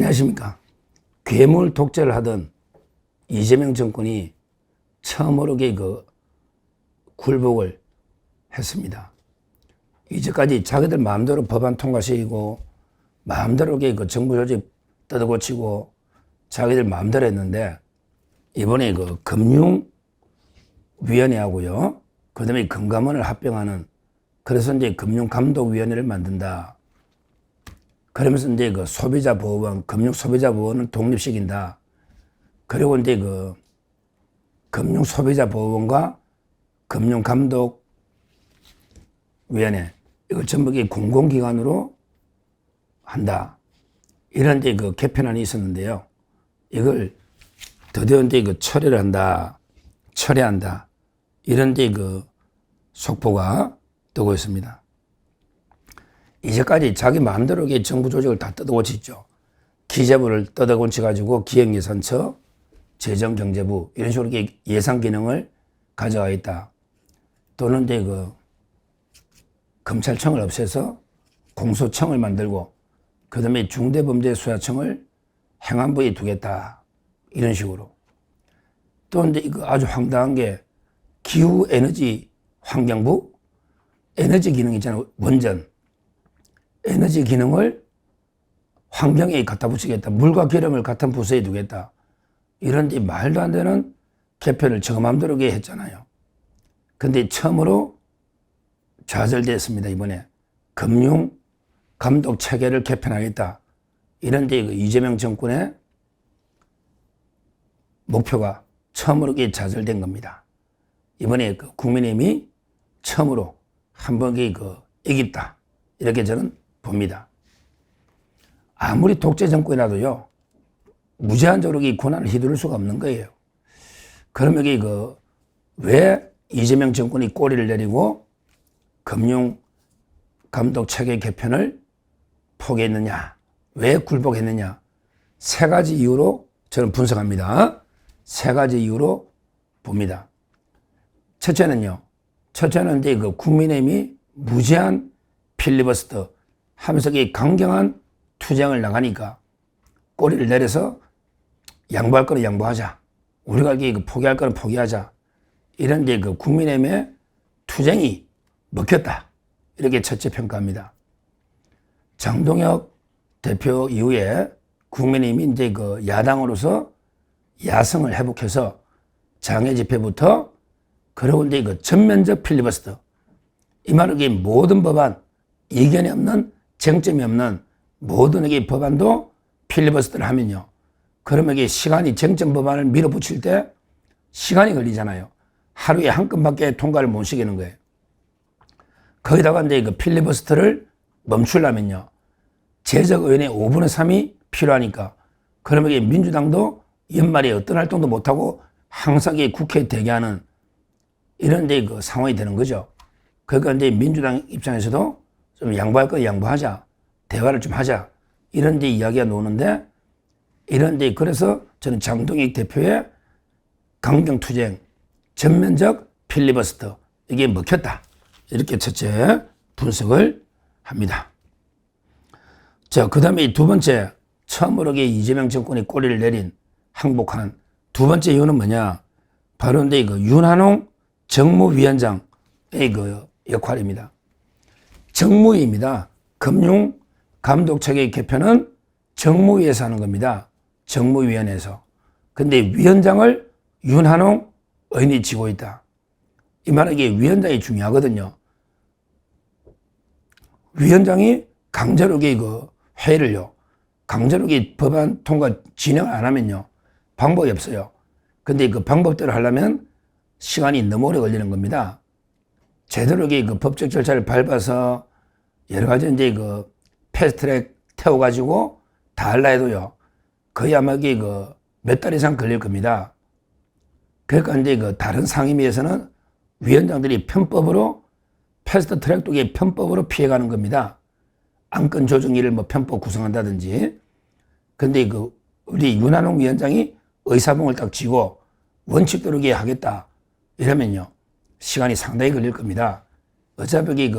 안녕하십니까. 괴물 독재를 하던 이재명 정권이 처음으로 굴복을 했습니다. 이제까지 자기들 마음대로 법안 통과시키고 마음대로 정부 조직 뜯어고치고 자기들 마음대로 했는데, 이번에 금융위원회하고요, 그 다음에 금감원을 합병하는, 그래서 이제 금융감독위원회를 만든다. 그러면서 이제 소비자보호원, 금융소비자보호원은 독립시킨다. 그리고 이제 금융소비자보호원과 금융감독위원회, 이걸 전부 공공기관으로 한다. 이런 이제 개편안이 있었는데요. 이걸 드디어 이제 철회한다. 이런 이제 속보가 뜨고 있습니다. 이제까지 자기 마음대로 정부 조직을 다 뜯어고치죠. 기재부를 뜯어고쳐가지고 기획예산처, 재정경제부, 이런 식으로 예산 기능을 가져가 있다. 또는 이제 검찰청을 없애서 공소청을 만들고, 그 다음에 중대범죄수사청을 행안부에 두겠다. 이런 식으로. 또 이제 아주 황당한 게 기후에너지 환경부, 에너지 기능 있잖아요. 원전. 에너지 기능을 환경에 갖다 붙이겠다. 물과 기름을 같은 부서에 두겠다. 이런 데 말도 안 되는 개편을 저 마음대로 했잖아요. 근데 처음으로 좌절됐습니다. 이번에 금융 감독 체계를 개편하겠다. 이런 데 이재명 정권의 목표가 처음으로 좌절된 겁니다. 이번에 국민의힘이 처음으로 한번 이겼다. 이렇게 저는 봅니다. 아무리 독재 정권이라도요, 무제한적으로 권한을 휘두를 수가 없는 거예요. 그러면 왜 이재명 정권이 꼬리를 내리고 금융 감독 체계 개편을 포기했느냐? 왜 굴복했느냐? 세 가지 이유로 저는 분석합니다. 세 가지 이유로 봅니다. 첫째는 이제 국민의힘이 무제한 필리버스터 하면서 강경한 투쟁을 나가니까 꼬리를 내려서 양보할 거는 양보하자. 우리가 포기할 거는 포기하자. 이런 이제 국민의힘의 투쟁이 먹혔다. 이렇게 첫째 평가합니다. 장동혁 대표 이후에 국민의힘이 이제 야당으로서 야성을 회복해서 장애 집회부터, 그리고 이제 전면적 필리버스터. 이 말은 모든 법안, 이견이 없는, 쟁점이 없는 모든 법안도 필리버스터를 하면요, 그러면 시간이 쟁점 법안을 밀어붙일 때 시간이 걸리잖아요. 하루에 한 건밖에 통과를 못 시키는 거예요. 거기다가 이제 필리버스터를 멈추려면요, 제적의원의 5분의 3이 필요하니까, 그러면 민주당도 연말에 어떤 활동도 못하고 항상 국회에 대기하는 이런 이제 상황이 되는 거죠. 그러니까 이제 민주당 입장에서도 좀 양보할 거 양보하자. 대화를 좀 하자. 이런 데 이야기가 나오는데, 이런 데 그래서 저는 장동익 대표의 강경투쟁, 전면적 필리버스터, 이게 먹혔다. 이렇게 첫째 분석을 합니다. 자, 그 다음에 두 번째, 처음으로 이재명 정권이 꼬리를 내린, 항복한 두 번째 이유는 뭐냐? 바로 이제 윤한홍 정무위원장의 역할입니다. 정무위입니다. 금융감독체계 개편은 정무위에서 하는 겁니다. 정무위원회에서. 근데 위원장을 윤한홍 의원이 지고 있다. 이 말은 위원장이 중요하거든요. 위원장이 강제로 회의를요, 강제로 법안 통과 진행을 안 하면요, 방법이 없어요. 근데 방법대로 하려면 시간이 너무 오래 걸리는 겁니다. 제대로 법적 절차를 밟아서 여러 가지 이제 패스트트랙 태워가지고 다 하려 해도요, 거의 아마 몇 달 이상 걸릴 겁니다. 그러니까 이제 다른 상임위에서는 위원장들이 편법으로 패스트트랙도 편법으로 피해가는 겁니다. 안건 조정위를 편법 구성한다든지. 근데 우리 윤한홍 위원장이 의사봉을 딱 쥐고 원칙대로 하겠다 이러면요, 시간이 상당히 걸릴 겁니다. 어차피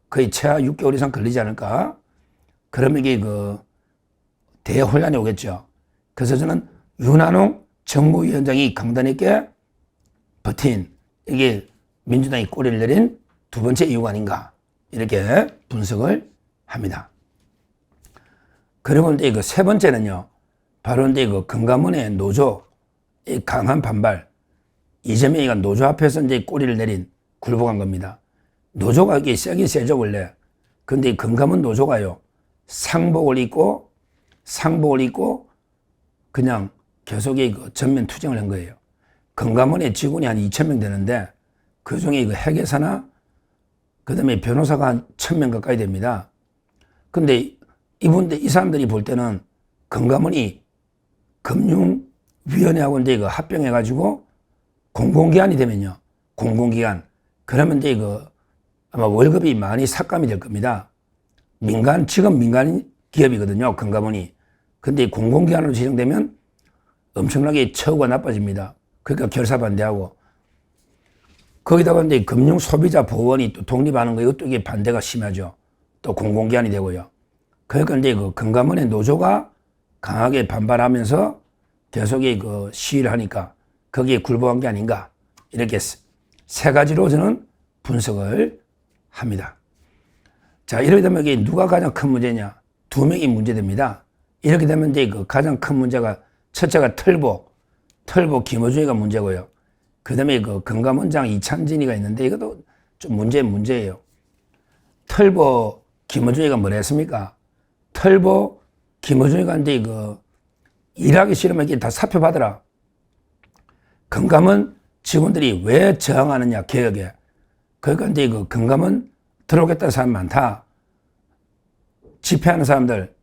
거의 최하 6개월 이상 걸리지 않을까? 그러면 대혼란이 오겠죠. 그래서 저는 윤한홍 정무위원장이 강단 있게 버틴 이게 민주당이 꼬리를 내린 두 번째 이유가 아닌가 이렇게 분석을 합니다. 그리고 이제 그 세 번째는요. 바로 이제 그 금감원의 노조 이 강한 반발 이재명이가 노조 앞에서 이제 꼬리를 내린 굴복한 겁니다. 노조가 이게 세긴 세죠 원래. 근데 금감원 노조가요 상복을 입고 그냥 계속 그 전면 투쟁을 한 거예요. 금감원의 직원이 한 2,000명 되는데 그 중에 그 회계사나 그다음에 변호사가 한 1,000명 가까이 됩니다. 근데 이 사람들이 볼 때는 금감원이 금융위원회하고 이제 그 합병해가지고 공공기관이 되면요. 공공기관. 그러면 이제 그 아마 월급이 많이 삭감이 될 겁니다. 지금 민간 기업이거든요. 금감원이. 근데 공공기관으로 지정되면 엄청나게 처우가 나빠집니다. 그러니까 결사 반대하고. 거기다가 이제 금융소비자보호원이 또 독립하는 거 이것도 이게 반대가 심하죠. 또 공공기관이 되고요. 그러니까 이제 그 금감원의 노조가 강하게 반발하면서 계속 그 시위를 하니까 거기에 굴복한 게 아닌가. 이렇게 세 가지로 저는 분석을 합니다. 자, 이렇게 되면 이게 누가 가장 큰 문제냐? 두 명이 문제됩니다. 이렇게 되면 이제 그 가장 큰 문제가 첫째가 털보 김어준이가 문제고요. 그 다음에 그 금감원장 이찬진이가 있는데 이것도 좀 문제예요. 털보 김어준이가 뭐라 했습니까? 털보 김어준이가 이제 그 일하기 싫으면 이게 다 사표 받으라. 금감원 직원들이 왜 저항하느냐 개혁에. 그러니까 이제 그 금감원 들어오겠다는 사람 많다. 집회하는 사람들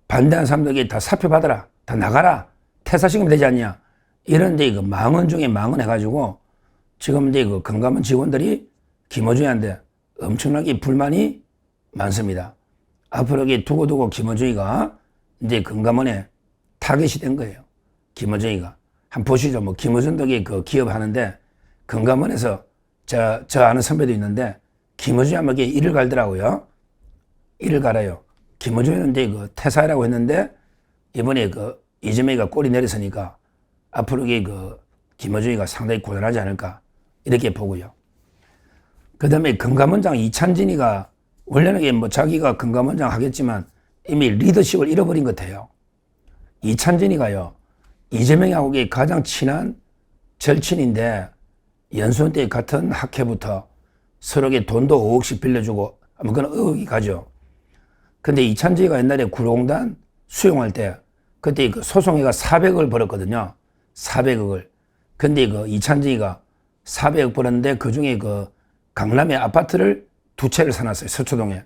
반대하는 사람들에게 다 사표 받아라. 다 나가라. 퇴사시키면 되지 않냐. 이런 이제 그 망언 중에 망언 해가지고 지금 이제 그 금감원 직원들이 김어준이한테 엄청나게 불만이 많습니다. 앞으로 이게 두고두고 김어준이가 이제 금감원에 타겟이 된 거예요. 김어준이가. 한번 보시죠. 뭐 김어준도 그 기업 하는데 금감원에서 저 아는 선배도 있는데 김어준이 한번 일을 갈더라고요. 일을 갈아요. 김어준이는 이제 그 퇴사라고 했는데 이번에 그 이재명이가 꼬리 내렸으니까 앞으로 그 김어준이가 상당히 곤란하지 않을까 이렇게 보고요. 그 다음에 금감원장 이찬진이가 원래는 뭐 자기가 금감원장 하겠지만 이미 리더십을 잃어버린 것 같아요. 이찬진이가요 이재명하고 가장 친한 절친인데 연수원 때 같은 학회부터 서로에게 돈도 5억씩 빌려주고 아마 그건 의혹이 가죠. 근데 이찬진이가 옛날에 구로공단 수용할 때 그때 그 소송회가 400억을 벌었거든요. 400억을. 근데 그 이찬진이가 400억 벌었는데 그 중에 그 강남에 아파트를 2채를 사놨어요. 서초동에.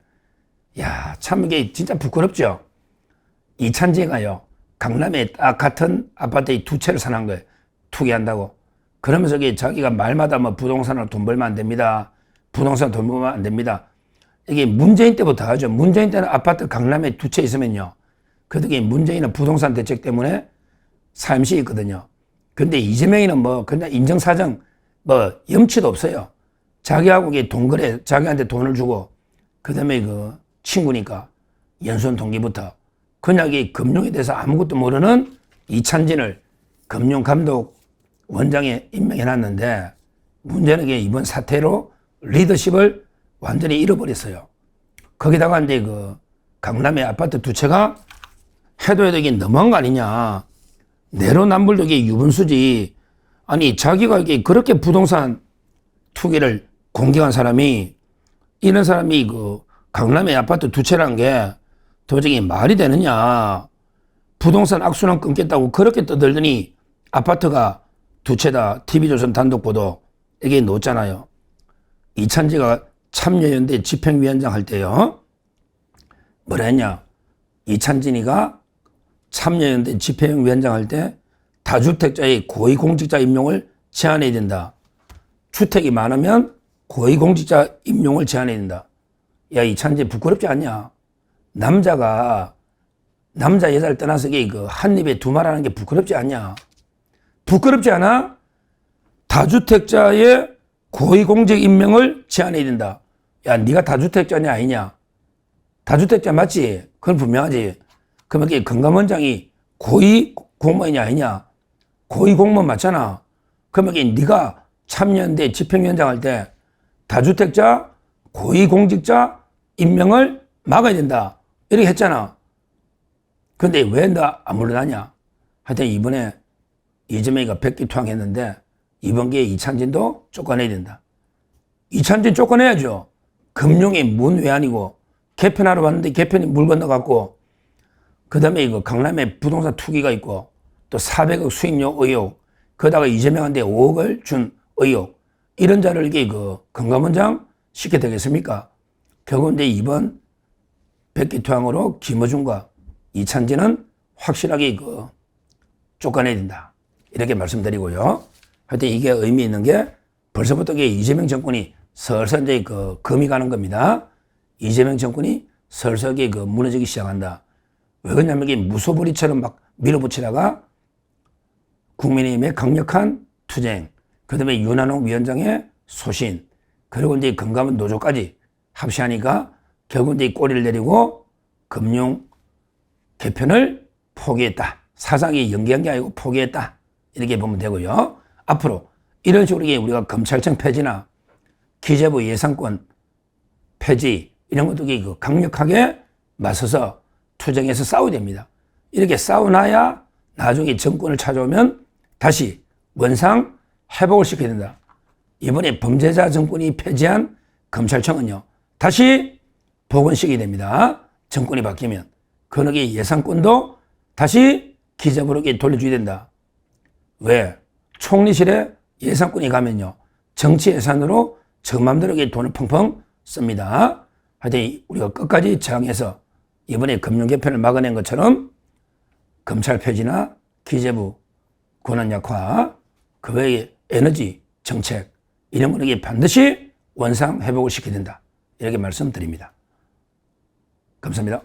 야, 참 이게 진짜 부끄럽죠. 이찬진이가요. 강남에 딱 같은 아파트에 2채를 사놓은 거예요. 투기한다고. 그러면서 자기가 말마다 뭐 부동산으로 돈 벌면 안 됩니다. 부동산 돈 벌면 안 됩니다. 이게 문재인 때부터 하죠. 문재인 때는 아파트 강남에 2채 있으면요. 그때 문재인은 부동산 대책 때문에 사임시 있거든요. 근데 이재명이는 뭐 그냥 인정사정 뭐 염치도 없어요. 자기하고 동거래, 자기한테 돈을 주고 그 다음에 그 친구니까 연수원 동기부터 그냥 금융에 대해서 아무것도 모르는 이찬진을 금융감독 원장에 임명해놨는데 문제는 이번 사태로 리더십을 완전히 잃어버렸어요. 거기다가 이제 그 강남의 아파트 2채가 해도 이게 너무한 거 아니냐. 내로남불도 이게 유분수지. 아니 자기가 그렇게 부동산 투기를 공개한 사람이 이런 사람이 그 강남의 아파트 2채란 게 도저히 말이 되느냐. 부동산 악순환 끊겠다고 그렇게 떠들더니 아파트가 2채다. TV조선 단독보도 이게 놓잖아요. 이찬지가 참여연대 집행위원장 할 때요. 뭐라 했냐. 이찬진이가 참여연대 집행위원장 할 때 다주택자의 고위공직자 임용을 제한해야 된다. 주택이 많으면 고위공직자 임용을 제한해야 된다. 야, 이찬진 부끄럽지 않냐. 남자 여자를 떠나서 그 한 입에 두 말하는 게 부끄럽지 않냐. 부끄럽지 않아? 다주택자의 고위공직 임명을 제한해야 된다. 야, 네가 다주택자냐 아니냐? 다주택자 맞지? 그건 분명하지. 그러면 이게 금감원장이 고위 공무원이냐 아니냐? 고위 공무원 맞잖아. 그러면 이게 네가 참여연대 집행위원장 할 때 다주택자, 고위공직자 임명을 막아야 된다. 이렇게 했잖아. 근데 왜 너 안 물러나냐? 하여튼 이번에 이재명이가 백기투항했는데 이번 기회에 이찬진도 쫓아내야 된다. 이찬진 쫓아내야죠. 금융이 문외한이고 개편하러 왔는데 개편이 물 건너갔고 그 다음에 이거 강남에 부동산 투기가 있고 또 400억 수익료 의혹 그러다가 이재명한테 5억을 준 의혹 이런 자를 이게 그 금감원장 시켜야 되겠습니까? 결국 이제 이번 백기투항으로 김어준과 이찬진은 확실하게 그 쫓아내야 된다. 이렇게 말씀드리고요. 하여튼 이게 의미 있는 게 벌써부터 이재명 정권이 슬슬 이제 그 금이 가는 겁니다. 이재명 정권이 슬슬 그 무너지기 시작한다. 왜 그러냐면 이게 무소불위처럼 막 밀어붙이다가 국민의힘의 강력한 투쟁, 그 다음에 윤한홍 위원장의 소신, 그리고 이제 금감원 노조까지 합시하니까 결국 이제 꼬리를 내리고 금융 개편을 포기했다. 사상이 연기한 게 아니고 포기했다. 이렇게 보면 되고요. 앞으로 이런 식으로 우리가 검찰청 폐지나 기재부 예산권 폐지 이런 것도 강력하게 맞서서 투쟁해서 싸워야 됩니다. 이렇게 싸워놔야 나중에 정권을 찾아오면 다시 원상 회복을 시켜야 된다. 이번에 범죄자 정권이 폐지한 검찰청은요. 다시 복원시켜야 됩니다. 정권이 바뀌면. 그러기 예산권도 다시 기재부로 돌려줘야 된다. 왜? 총리실에 예산권이 가면요. 정치 예산으로 저 맘대로 돈을 펑펑 씁니다. 하여튼 우리가 끝까지 저항해서 이번에 금융 개편을 막아낸 것처럼 검찰 폐지나 기재부 권한 약화, 그 외에 에너지 정책 이런 거는 반드시 원상 회복을 시켜야 된다. 이렇게 말씀드립니다. 감사합니다.